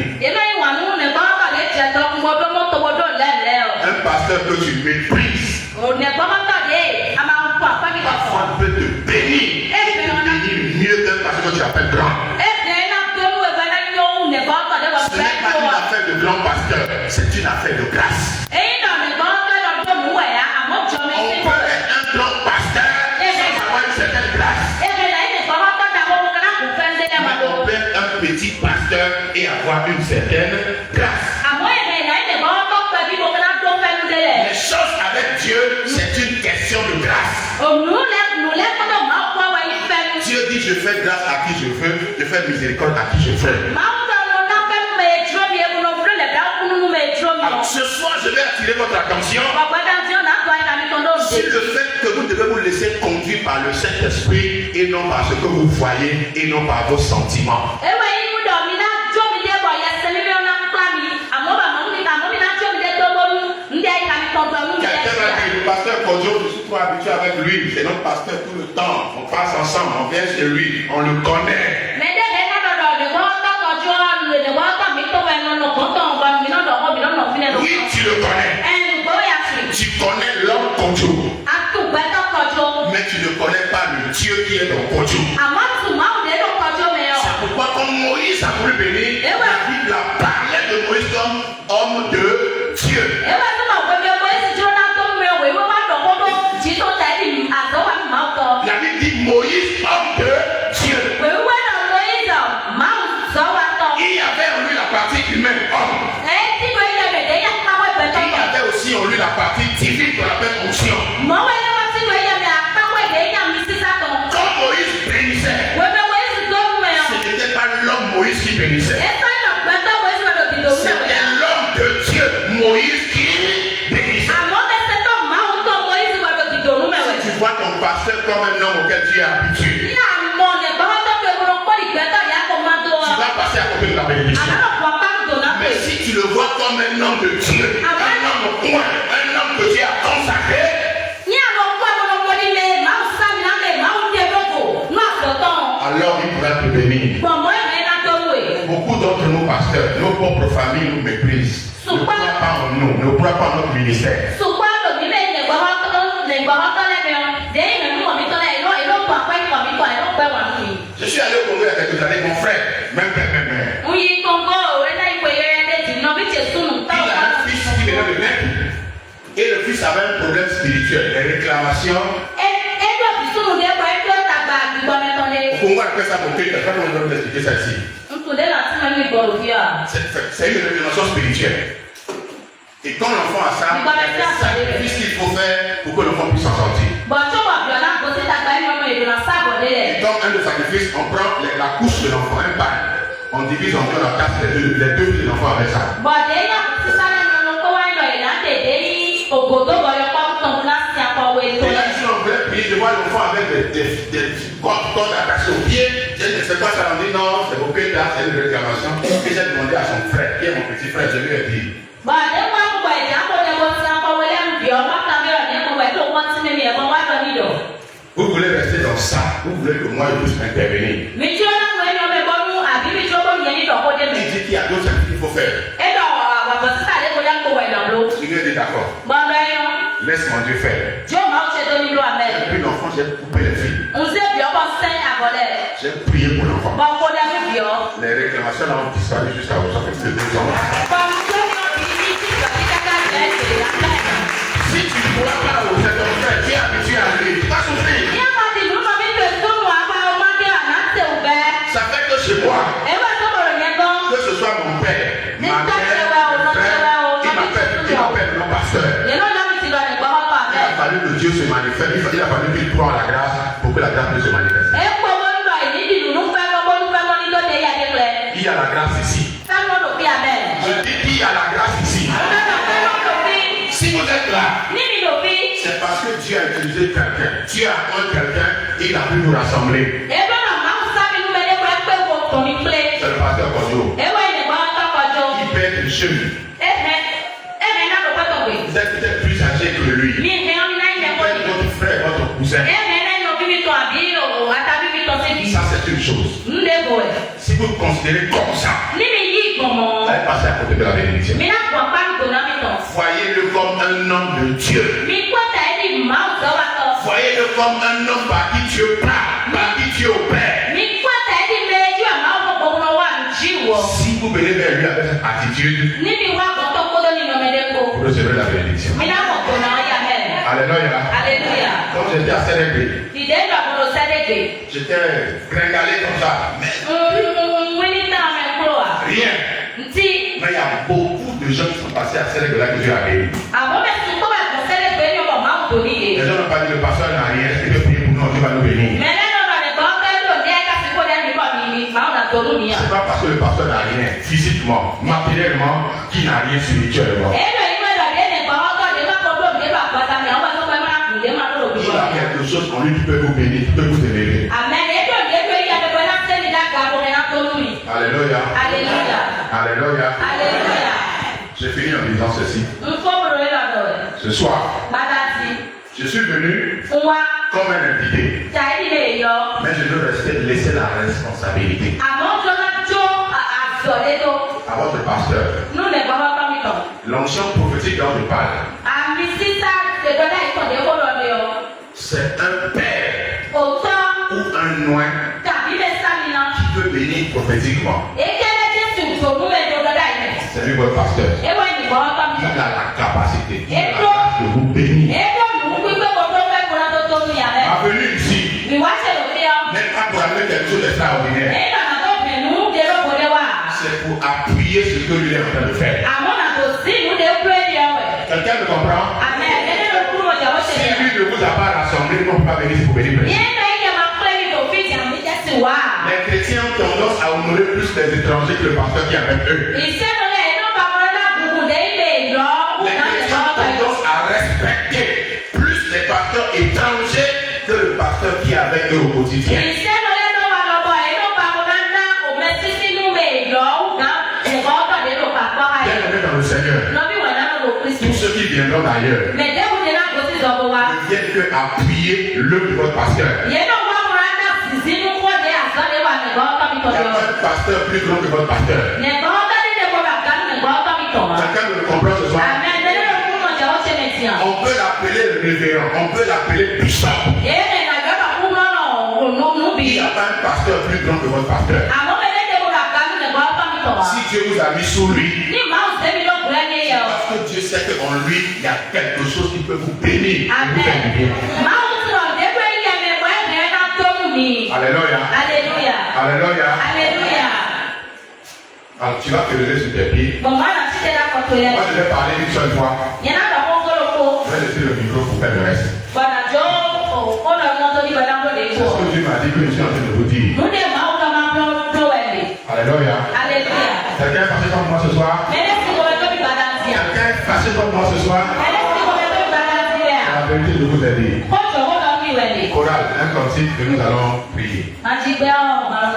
Un pasteur que tu méprises, parfois peut te bénir. Mieux qu'un pasteur que tu appelles grand. Ce n'est pas une affaire de grand pasteur, c'est une affaire de grâce. On peut être un grand pasteur sans avoir une certaine grâce. Mais on peut être un petit pasteur et avoir une certaine grâce. Les choses avec Dieu, c'est une question de grâce. Dieu dit je fais grâce à qui je veux, je fais miséricorde à qui je veux. Alors, ce soir, je vais attirer votre attention sur le fait que vous devez vous laisser conduire par le Saint-Esprit et non par ce que vous voyez et non par vos sentiments. Quelqu'un m'a dit, le pasteur Kojo, je suis trop habitué avec lui, c'est notre pasteur tout le temps, on passe ensemble, on vient chez lui, on le connaît. Oui, tu le connais. Tu connais l'homme Kojo. Mais tu ne connais pas le Dieu qui est dans Kojo. C'est pourquoi comme Moïse a voulu bénir, la Bible a parlé de Moïse comme homme de Dieu. La Bible dit Moïse, homme de Dieu. Il y avait en lui la partie humaine, homme. Il y avait aussi en lui la partie divine qu'on appelle onction. Quand Moïse bénissait, ce n'était pas l'homme Moïse qui bénissait. C'était l'homme de Dieu, Moïse, qui bénissait. Si tu vois ton pasteur comme un homme auquel tu es habitué, tu vas passer à côté de la bénédiction. Mais si tu le vois comme un homme de Dieu, un homme au point, un homme que Dieu a consacré, alors il pourra te bénir. Beaucoup d'entre nos pasteurs, nos propres familles nous méprisent. Ne croient pas en nous, ne croient pas en notre ministère. Je suis allé au Congo il y a quelques années, mon frère, même. Il a un fils qui venait de naître. Et le fils avait un problème spirituel, des réclamations. Au Congo, on appelle ça mon cœur, je ne sais pas comment je vais vous expliquer ça ici. C'est une réclamation spirituelle. Et quand l'enfant a ça, il y a des sacrifices qu'il faut faire pour que l'enfant puisse s'en sortir. Et donc, un des sacrifices, on prend la couche de l'enfant, un pain. On divise en deux la casse les deux de l'enfant avec ça. Et là, si on veut prier, je vois l'enfant avec des cordes attachées aux pieds. Je ne sais pas, ça on dit non, c'est ok, là, c'est une réclamation. Et j'ai demandé à son frère, qui est mon petit frère, je lui ai dit. vous voulez que moi je puisse intervenir. Mi tí ó náà wọ ẹni ọmọ ẹ̀gbọ́n mú àbí mi tí ó bọ́ yẹn ní ìtọ́kọ́ dé mi. Il dit qu'il y a d'autres choses qu'il faut faire. Ẹ dọ̀ àwàbọ̀ sísà lé kọjá ń kó wẹ̀ lọ́lọ́. Il est d'accord. Gbọ́dọ̀ ẹyọ. Laisse mon Dieu faire. Tí ó máa ń ṣe tó nílò àmẹ́. Et puis l'enfant, j'ai coupé les filles. N ṣe bí ọkọ sẹ́ àbọ̀lẹ̀. J'ai prié pour l'enfant. Bọ̀ kó dẹ́ mi bí ọ. Les réclamations là ont disparu jusqu'à aujourd'hui. C'est 2 ans. Bọ̀ tó ní ọbí ní tí ìgbà tí káká jẹ́ ṣe àmẹ́. Si tu ne pourras pas au cet enfant, tu es habitué à lui. Tu vas souffrir. Ní ọmọ ti dùn mọ́ mi tó sóhun àbá ọmọdé àná tẹ̀ ò bẹ́. Ça fait que chez moi, Ẹ wá tó bọ̀rọ̀ yẹn gan. que ce soit mon père, ma mère, mon frère, il m'appelle mon pasteur. Yẹn ló lọ́ mi ti lọ nígbà ọkọ Il àmẹ́. a fallu que Dieu se manifeste. Il a fallu qu'il croie en la grâce pour que la grâce puisse se manifester. Ẹ kó owó lọ ìnídìí lùnú fẹ́ mọ́ ní lóde yàdé rẹ̀. Il y a la grâce ici. Sáwọn ló fi àmẹ́. Je dis qu'il y a la grâce ici. Si vous êtes là, Níbi ló fi. c'est parce que Dieu a utilisé quelqu'un. Dieu a apporté quelqu'un et il a pu nous rassembler. Ebe na máa ń sábì nínú ẹni wọ́n pé wò tó ní pé. C'est le pasteur Kojo. Ewe ìnìbọn tọkọjọ. Il paie une chemin. Ẹ̀hẹ̀ náà ló pẹ́tọ̀ wé. Vous êtes peut-être plus âgé que lui. Mi ìhẹ́ ọ́n náà ìnẹ̀ Il kọ́ paie ni. votre frère, votre cousin. Ẹ̀hẹ̀ náà ìnà bíbí tán àbí òwò àtà bíbí tán síbi. Ça, c'est une chose. Ndé bò ẹ̀. Si vous le considérez comme ça, Níbi yí ìgbọ̀mọ̀. vous allez passer à côté de la bénédiction. Mi náà gbọ̀n pàǹtò náà mi tàn. Voyez-le comme un homme de Dieu. Mi kọ́ta ẹ̀ ní màá sọ́wọ́ tọ̀. Voyez-le comme un homme par qui Dieu parle, par qui Dieu opère. Mi kọ́ta ẹ̀ ní méjì àmọ́ ọmọ gbogbo wà ní jíwọ̀. Si vous venez vers lui avec cette attitude, Níbi wá kọ́tọ́ kó lónìí ọmọdé kó. vous recevrez la bénédiction. Mi náà mọ̀ kó náà yà mẹ́rin. Alléluia. Alléluia. Quand j'étais à Sénégal, Ìdè ìgbàgbọ́dọ̀ sẹ́dẹ̀gbẹ̀. j'étais gringalé comme ça. Mais Wíní náà mẹ́ kúrò wá. rien. Ntí Mais il y a beaucoup de gens qui sont passés à Sénégal là que Dieu a béni. àwọn mẹ́sìn tó wà kó sẹ́dẹ̀gbẹ̀ ní ọmọ máa ń tò níye. Les gens n'ont pas dit le pasteur n'a rien, est-ce qu'il peut prier pour nous, Dieu va nous bénir. Mẹ́lẹ́ náà lọ nìkan fẹ́ lò ní ẹ̀ka sí kó dẹ́nu bọ̀ mí máa ń nà tó lù níyà. C'est pas parce que le pasteur n'a rien physiquement, matériellement, qu'il n'a rien spirituellement. Èlò ìwé ìdọ̀dé nìkan ọkọ̀ dé má kọ́ lóògbé bà pátá mi àwọn tó fẹ́ máa kù dé má lóògbé Il bọ̀. a quelque chose en lui qui peut vous bénir, qui peut vous élever. Àmẹ́ ètò ìdẹ́gbẹ́ yíyá pẹpẹ náà sẹ́ni dáka àbúrẹ́ náà tó lù yìí. Alléluia. Alléluia. Alléluia. Alléluia. J'ai fini en disant ceci. Nkóboro yìí lọ́dọ̀ rẹ̀. Ce soir, Pátásí. je suis venu Fún wa. comme un invité, Tàyí lè yọ. mais je dois laisser la responsabilité Àmọ́ jọba jó àzọ̀lédò. à votre pasteur. Nú lè gbọ́ bá mi tọ̀. L'onction prophétique dont je parle, Àmì sísá ṣèjọba ìkọ̀dé kó lọ lé ọ. c'est un père Òótọ́ ou un noin tàbí lè sámi náà. qui peut bénir prophétiquement. Ekele Jésù tòmú ẹ̀dọ́ dọ́dá yìí. C'est lui votre pasteur. Ewa ìnìbọn ọkọ mi Il tọ̀. a la capacité, il a la grâce de vous bénir. Èdè òmùú gbígbé gbogbo fẹ́ kúrò tó tó nu yàrá. Ma venue ici Ìwá ṣèlú fi ọ. n'est pas pour amener quelque chose d'extraordinaire. Èyí nàá tó bìnú dèrò kòdé wà. C'est pour appuyer ce que lui est en train de faire. Àmọ́ nà kò sí ìlú dé kúrò ní ọ̀wẹ̀. Quelqu'un me comprend? Àmì ẹ̀dẹ́dẹ́ ló kúrò ọjà ó ṣe Si yẹn. lui ne vous a pas rassemblé, non, pas venir ici pour venir prêcher. Yéé náà yẹ máa pẹ́ ní tòfin ìjàmbí jẹ́sì wá. Les chrétiens ont tendance à honorer plus les étrangers que le pasteur qui est avec eux. Ìṣẹ́nulẹ̀ inú bàbá náà bùkún dé ilé ìlọ. Les chrétiens ont tendance à respecter plus les pasteurs étrangers que le pasteur qui est avec eux au quotidien. Ìṣẹ́nulẹ̀ ló wà lọ́bọ̀ inú bàbá náà ná òmẹ títí nú mi ìlọ. Nǹkan ọ̀tọ̀ dé ló pàpọ̀ ayé. Bien-aimés dans le Seigneur, Lọ́bí wẹ̀ náà ló Kristi. tous ceux qui viendront d'ailleurs Mẹ̀dẹ́kùn dé náà kò sí ìjọba wa. ne viennent que appuyer l'œuvre de votre pasteur. Yéé náà wá múra náà sì sínú kọ́dé àsọ́dé wà nìkan ọ̀tọ̀ mi Il tọ̀ n'y a yọ. pas de pasteur plus grand que votre pasteur. Nìkan ọ̀tọ̀ dídé kó bàbá nìkan ọ̀tọ̀ mi tọ̀ wá. Chacun me le comprend ce soir. Àmì ẹ̀dẹ́dẹ́ ló kún ọjà ó ṣe mẹ̀tìyàn. On peut l'appeler révérend, on peut l'appeler bishop. Yéé nà ìgbàgbọ́ kún lọ́nà ònú bí. Il n'y a pas un pasteur plus grand que votre pasteur. Àmọ́ mẹ́lẹ́dẹ́ kó bàbá nìkan ọ̀tọ̀ mi tọ̀ wá. Si Dieu vous a mis sous lui, Ní màá ń sẹ́mi lọ́kùnrin ní yẹ ọ. parce que Dieu sait qu'en lui, il y a quelque chose qui peut vous bénir et vous Amen. faire du bien. Màá ń sọ̀rọ̀ dẹ́gbẹ́ yẹ mẹ́kọ̀ọ́ ẹ̀mẹ́ náà tó mú mi. Alléluia. Alléluia. Alléluia. Alléluia. Alors tu vas te lever sur tes pieds. Bon, moi, la petite est là quand tu es. Moi, je vais parler une seule fois. Y'en a pas encore le pot. Je vais laisser le micro pour faire le reste. Voilà, Joe, on a entendu madame le C'est ce que Dieu m'a dit que je suis en train de vous dire. Nous des mains comme un plan Alléluia. Alléluia. Quelqu'un est fâché contre moi ce soir? Mais laisse nous remettre du balancier. Quelqu'un est fâché contre moi ce soir? Mais laisse nous remettre du balancier. La vérité, je vous ai dit. Quand je vois dans lui, Chorale, un cantique que nous allons prier. Ma petite belle, on va le